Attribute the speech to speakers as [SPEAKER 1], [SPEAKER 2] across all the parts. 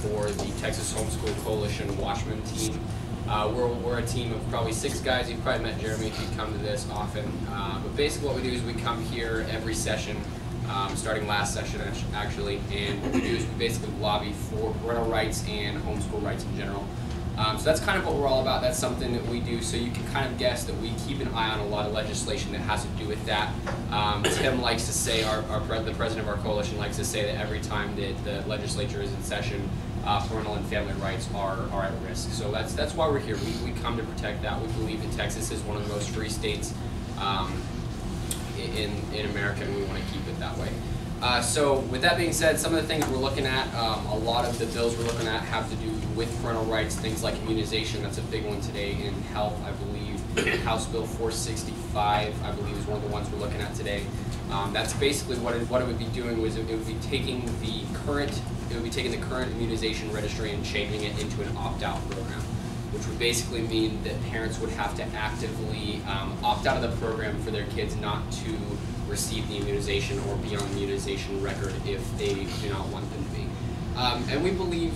[SPEAKER 1] for the Texas Homeschool Coalition Watchman team. We're a team of probably 6 guys. You've probably met Jeremy if you come to this often. But basically what we do is we come here every session, starting last session actually, and what we do is we basically lobby for parental rights and homeschool rights in general. So that's kind of what we're all about. That's something that we do, so you can kind of guess that we keep an eye on a lot of legislation that has to do with that. Tim likes to say, the president of our coalition likes to say that every time that the legislature is in session, parental and family rights are at risk. So that's why we're here. We come to protect that. We believe that Texas is one of the most free states in America, and we want to keep it that way. So with that being said, some of the things we're looking at, a lot of the bills we're looking at have to do with parental rights, things like immunization. That's a big one today in health, I believe. House Bill 465, I believe, is one of the ones we're looking at today. That's basically what it would be doing was it would be taking the current immunization registry and changing it into an opt-out program, which would basically mean that parents would have to actively opt out of the program for their kids not to receive the immunization or be on the immunization record if they do not want them to be. And we believe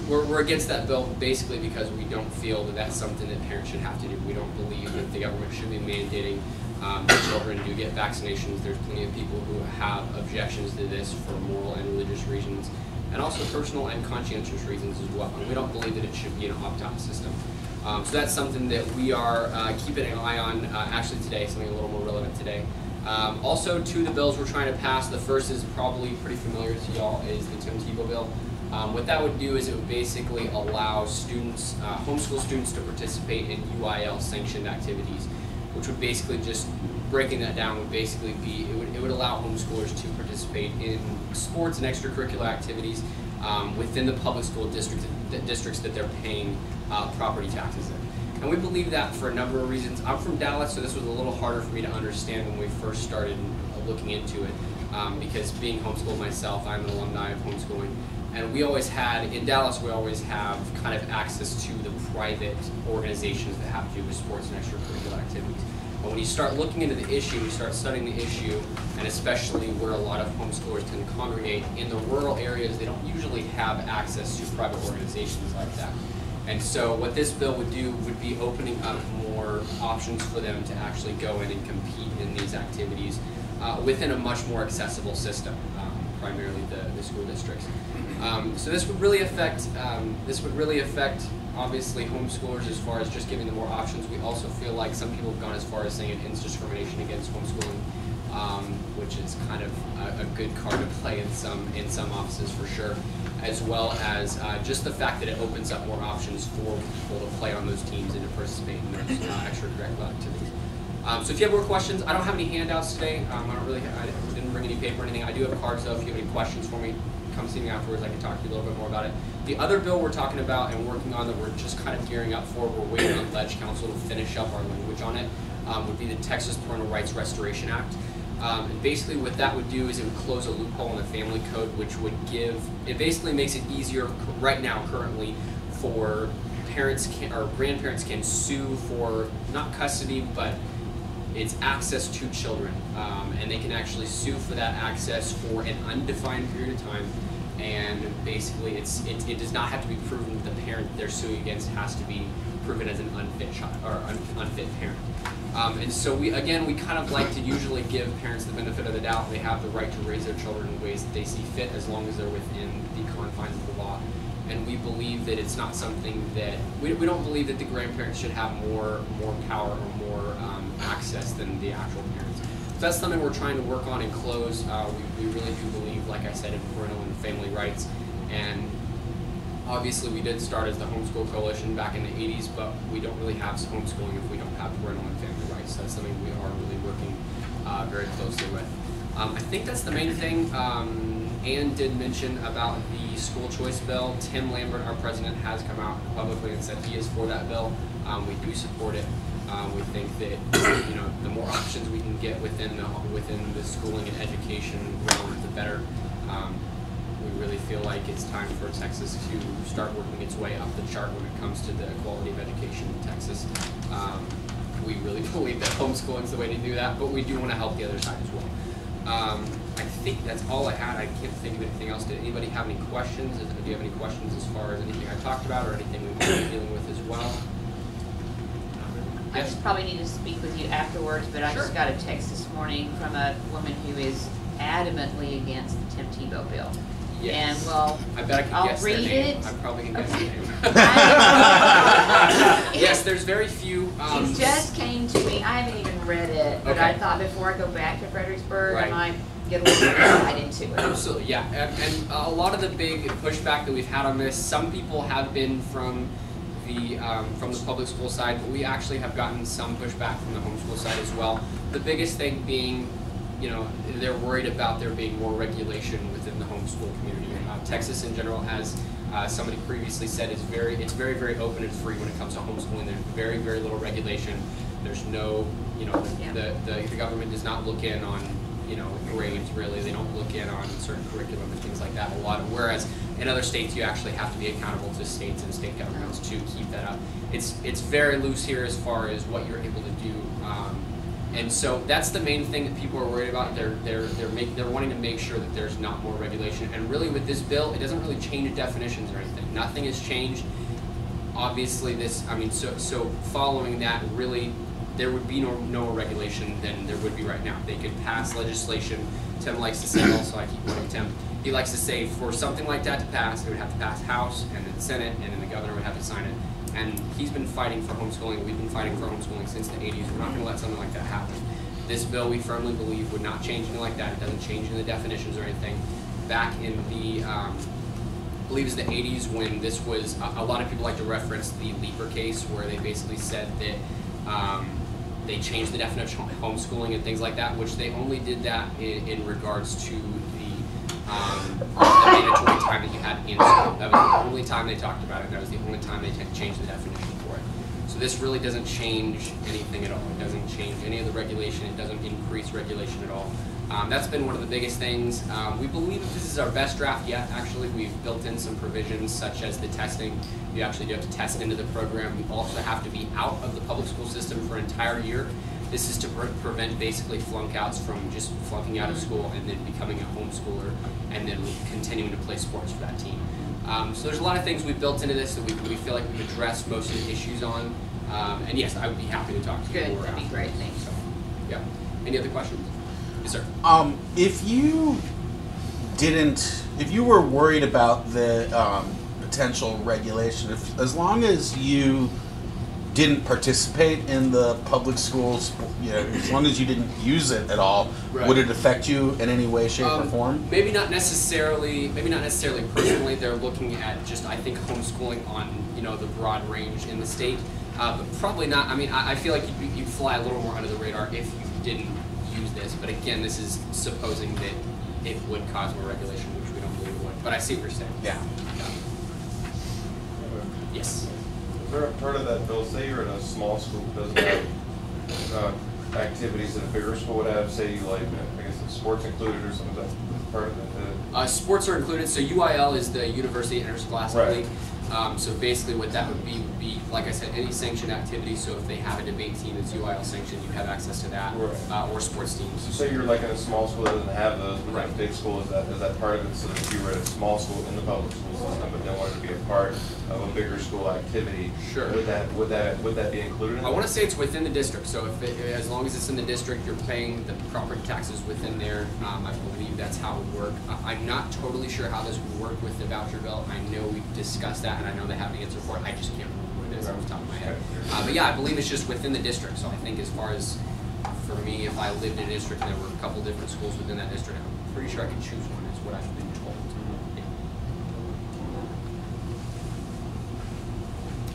[SPEAKER 1] we're against that bill basically because we don't feel that that's something that parents should have to do. We don't believe that the government should be mandating that children do get vaccinations. There's plenty of people who have objections to this for moral and religious reasons, and also personal and conscientious reasons as well. And we don't believe that it should be an opt-out system. So that's something that we are keeping an eye on actually today, something a little more relevant today. Also, two of the bills we're trying to pass, the first is probably pretty familiar to y'all, is the Tim Tebow bill. What that would do is it would basically allow students, homeschool students, to participate in UIL sanctioned activities, which would basically just, breaking that down, would basically be, it would allow homeschoolers to participate in sports and extracurricular activities within the public school districts that they're paying property taxes in. And we believe that for a number of reasons. I'm from Dallas, so this was a little harder for me to understand when we first started looking into it, because being homeschooled myself, I'm an alumni of homeschooling, and we always had, in Dallas, we always have kind of access to the private organizations that have to do with sports and extracurricular activities. But when you start looking into the issue, you start studying the issue, and especially where a lot of homeschoolers tend to congregate, in the rural areas, they don't usually have access to private organizations like that. And so what this bill would do would be opening up more options for them to actually go in and compete in these activities within a much more accessible system, primarily the school districts. So this would really affect obviously homeschoolers as far as just giving them more options. We also feel like some people have gone as far as saying it ends discrimination against homeschooling, which is kind of a good card to play in some offices for sure, as well as just the fact that it opens up more options for people to play on those teams and to participate in those extracurricular activities. So if you have more questions, I don't have any handouts today. I didn't bring any paper or anything. I do have cards though. If you have any questions for me, come see me afterwards. I can talk to you a little bit more about it. The other bill we're talking about and working on that we're just kind of gearing up for, we're waiting on Ledge Council to finish up our language on it, would be the Texas Parental Rights Restoration Act. And basically what that would do is it would close a loophole in the family code, which would it basically makes it easier right now currently for parents or grandparents can sue for not custody, but it's access to children. And they can actually sue for that access for an undefined period of time. And basically it does not have to be proven that the parent they're suing against has to be proven as an unfit child or unfit parent. And so we kind of like to usually give parents the benefit of the doubt. They have the right to raise their children in ways that they see fit as long as they're within the confines of the law. And we believe that it's not something that, we don't believe that the grandparents should have more power or more access than the actual parents. So that's something we're trying to work on and close. We really do believe, like I said, in parental and family rights. And obviously we did start as the Homeschool Coalition back in the 80s, but we don't really have homeschooling if we don't have parental and family rights. So that's something we are really working very closely with. I think that's the main thing. Ann did mention about the school choice bill. Tim Lambert, our president, has come out publicly and said he is for that bill. We do support it. We think that the more options we can get within the schooling and education realm, the better. We really feel like it's time for Texas to start working its way up the chart when it comes to the quality of education in Texas. We really believe that homeschooling is the way to do that, but we do want to help the other side as well. I think that's all I had. I can't think of anything else. Did anybody have any questions? Do you have any questions as far as anything I talked about or anything we've been dealing with as well?
[SPEAKER 2] I just probably need to speak with you afterwards, but I just got a text this morning from a woman who is adamantly against the Tim Tebow bill.
[SPEAKER 1] Yes.
[SPEAKER 2] And well,
[SPEAKER 1] I bet I can
[SPEAKER 2] I'll
[SPEAKER 1] guess
[SPEAKER 2] read
[SPEAKER 1] their name.
[SPEAKER 2] it.
[SPEAKER 1] I probably can guess
[SPEAKER 2] Okay.
[SPEAKER 1] their name. Yes, there's very few.
[SPEAKER 2] It just came to me. I haven't even read it, but I
[SPEAKER 1] Okay.
[SPEAKER 2] thought before I go back to Fredericksburg,
[SPEAKER 1] Right.
[SPEAKER 2] I might get a little bit insight into it.
[SPEAKER 1] Absolutely, yeah. And a lot of the big pushback that we've had on this, some people have been from the public school side, but we actually have gotten some pushback from the homeschool side as well. The biggest thing being, you know, they're worried about there being more regulation within the homeschool community. Texas in general, as somebody previously said, it's very, very open and free when it comes to homeschooling. There's very, very little regulation. There's no, you know, the government does not look in on, you know, grades really. They don't look in on certain curriculum and things like that a lot. Whereas in other states, you actually have to be accountable to states and state governments to keep that up. It's very loose here as far as what you're able to do. And so that's the main thing that people are worried about. They're wanting to make sure that there's not more regulation. And really, with this bill, it doesn't really change definitions or anything. Nothing has changed. Obviously, so following that, really, there would be no more regulation than there would be right now. They could pass legislation. Tim likes to say, also, I keep quoting Tim. He likes to say, for something like that to pass, it would have to pass House and then Senate, and then the governor would have to sign it. And he's been fighting for homeschooling. We've been fighting for homeschooling since the 80s. We're not going to let something like that happen. This bill, we firmly believe, would not change anything like that. It doesn't change in the definitions or anything. Back in the, I believe it's the 80s, when this was, a lot of people like to reference the Leaper case, where they basically said that they changed the definition of homeschooling and things like that, which they only did that in regards to the mandatory time that you had in school. That was the only time they talked about it. That was the only time they changed the definition for it. So this really doesn't change anything at all. It doesn't change any of the regulation. It doesn't increase regulation at all. That's been one of the biggest things. We believe that this is our best draft yet. Actually, we've built in some provisions such as the testing. You actually do have to test into the program. You also have to be out of the public school system for an entire year. This is to prevent basically flunkouts from just flunking out of school and then becoming a homeschooler and then continuing to play sports for that team. So there's a lot of things we've built into this that we feel like we've addressed most of the issues on. And yes, I would be happy to talk to you more.
[SPEAKER 2] Good, that'd be great, thanks.
[SPEAKER 1] So, yeah. Any other questions? Yes, sir.
[SPEAKER 3] If you were worried about the potential regulation, as long as you didn't participate in the public schools, you know, as long as you didn't use it at all,
[SPEAKER 1] right,
[SPEAKER 3] would it affect you in any way, shape, or form?
[SPEAKER 1] Maybe not necessarily personally. They're looking at just, I think, homeschooling on, you know, the broad range in the state, but probably not. I mean, I feel like you'd fly a little more under the radar if you didn't use this. But again, this is supposing that it would cause more regulation, which we don't believe it would. But I see what you're saying.
[SPEAKER 3] Yeah.
[SPEAKER 1] Yes.
[SPEAKER 4] Is there a part of that bill, say you're in a small school that doesn't have activities that a bigger school would have, say like, I guess it's sports included or something, that's part of it?
[SPEAKER 1] Sports are included, so UIL is the University Interscholastic
[SPEAKER 4] Right.
[SPEAKER 1] League. So basically what that would be, like I said, any sanctioned activity. So if they have a debate team that's UIL sanctioned, you have access to that,
[SPEAKER 4] Right.
[SPEAKER 1] Or sports teams.
[SPEAKER 4] So say you're like in a small school that doesn't have those, but
[SPEAKER 1] Right.
[SPEAKER 4] a big school, is that part of it, so that if you were at a small school in the public school system, but then wanted to be a part of a bigger school activity,
[SPEAKER 1] Sure.
[SPEAKER 4] would that be included in
[SPEAKER 1] I want to say it's within the district, so as long as it's in the district, you're paying the property taxes within there. I believe that's how it would work. I'm not totally sure how this would work with the voucher bill. I know we've discussed that, and I know they have the answer for it. I just can't remember what it is off the top of my head. But yeah, I believe it's just within the district. So I think as far as, for me, if I lived in a district and there were a couple different schools within that district, I'm pretty sure I could choose one, is what I've been told. Yeah.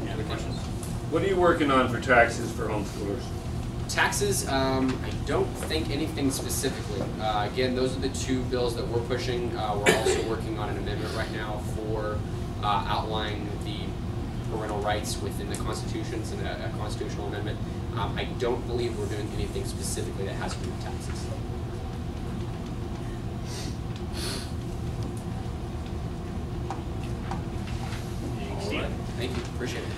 [SPEAKER 1] Any other questions?
[SPEAKER 5] What are you working on for taxes for homeschoolers?
[SPEAKER 1] Taxes, I don't think anything specifically. Again, those are the two bills that we're pushing. We're also working on an amendment right now for outlining the parental rights within the Constitution. It's a constitutional amendment. I don't believe we're doing anything specifically that has to do with taxes. All right. Thank you. Appreciate it.